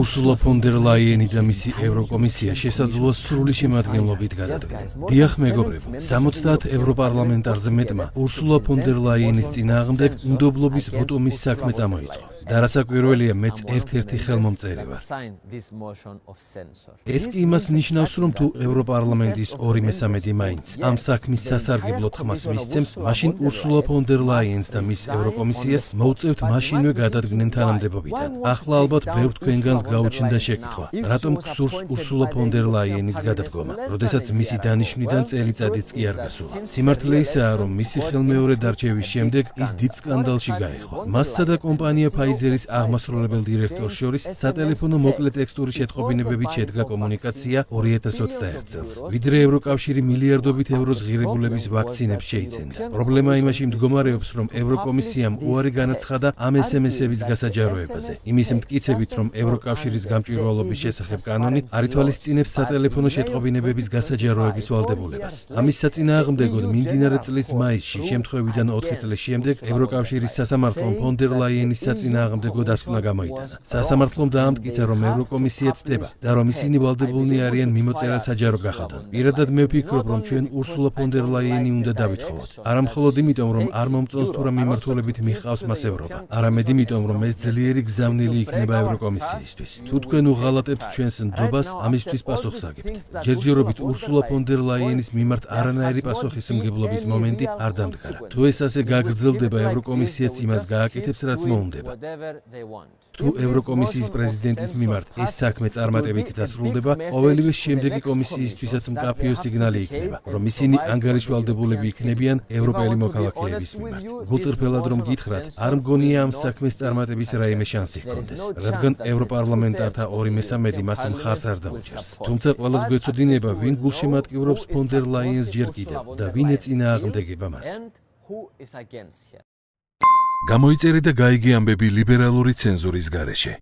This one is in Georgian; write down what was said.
Ursula von der Leyen და მისი ევროკომისია შესაძლოა სრული შემადგენლობით გადადგნენ. დიახ, მეგობრებო, 70 ევროპარლამენტარზე მეტმა Ursula von der Leyen-ის წინააღმდეგ უნდობლობის ვოტომის საქმე წამოიწყო. და რასაკვირველია, მეც ერთ-ერთი ხელმომწერი ვარ. ეს კი იმას ნიშნავს, რომ თუ ევროპარლამენტის 2/3 მაინც ამ საქმის სასარგებლოდ ხმას მისცემს, მაშინ Ursula von der Leyen-ს და მის ევროკომისიას მოუწევთ მაშინვე გადადგნენ თანამდებობიდან. ახლა ალბათ ბევრ თქვენგანს გაუჩნდა შეკითხვა, რატომ გსურს Ursula von der Leyen-ის გადადგომა, როდესაც მისი დანიშვნიდან წელიწადიც კი არ გასულა. სიმართლე ისაა, რომ მისი ხელმეორედ არჩევის შემდეგ ის დიდ სკანდალში გაეხო. მასსა და კომპანია Pfizer-ის აღმასრულებელ დირექტორს შორის სატელეფონო მოკლე ტექსტური შეტყობინებებით შედგა კომუნიკაცია 2021 წელს. ვიდრე ევროკავშირი მილიარდობით ევროს ღირებულების ვაქცინებს შეიცენდა. პრობლემა იმაში მდგომარეობს, რომ ევროკომისიამ უარი განაცხადა ამ SMS-ების გასაჯაროებაზე. იმის მტკიცებით, რომ ევროკავშირის გამჭვირვალობის შესახებ კანონი არ ითვალისწინებს სატელეფონო შეტყობინებების გასაჯაროების ვალდებულებას. ამის საწინააღმდეგოდ მიმდინარე წლის მაისში, შემთხვევიდან 4 წლის შემდეგ, ევროკავშირის სასამართლომ von der Leyen-ის საწინააღმდეგო დასკვნა გამოიტანა. სასამართლომ დაამტკიცა, რომ ევროკომისია ცდება და რომ ისინი ვალდებულნი არიან მიმოწერა საჯარო გახადონ. პირადად მე ვფიქრობ, რომ ჩვენ Ursula von der Leyen-ი უნდა დავითხოვოთ. არა მხოლოდ იმიტომ, რომ არ მომწონს თუ რა მიმართულებით მიჰყავს მას ევროპა, არამედ იმიტომ, რომ ეს ძლიერი გზავნილი იქნება ევროკომისიისთვის. თუ თქვენ უღალატებთ ჩვენს ნდობას, ამისთვის პასუხს აგებთ. ჯერჯერობით Ursula von der Leyen-ის მიმართ არანაირი პასუხისმგებლობის მომენტი არ დამდგარა. თუ ეს ასე გაგრძელდება, ევროკომისიაც იმას გააკეთებს, რაც მოუნდება. თუ ევროკომისიის პრეზიდენტის მიმართ ეს საქმე წარმატებით დასრულდება, ყოველივე შემდეგი კომისიისთვისაც მკაფიო სიგნალი იქნება, რომ ისინი ანგარიშვალდებულები იქნებიან ევროპელი მოქალაქეების მიმართ. გულწრფელად რომ გითხრათ, არ მგონია ამ საქმეს წარმატების რაიმე შანსი ჰქონდეს, რადგან ევროპარლამენტართა 2/3 მას მხარს არ დაუჭერს. თუმცა ყველას გვეცოდინება, ვინ გულშემატკივრობს von der Leyen-ს ჯერ კიდევ და ვინ ეწინააღმდეგება მას. გამოიწერე და გაიგე ამბები ლიბერალური ცენზურის გარეშე.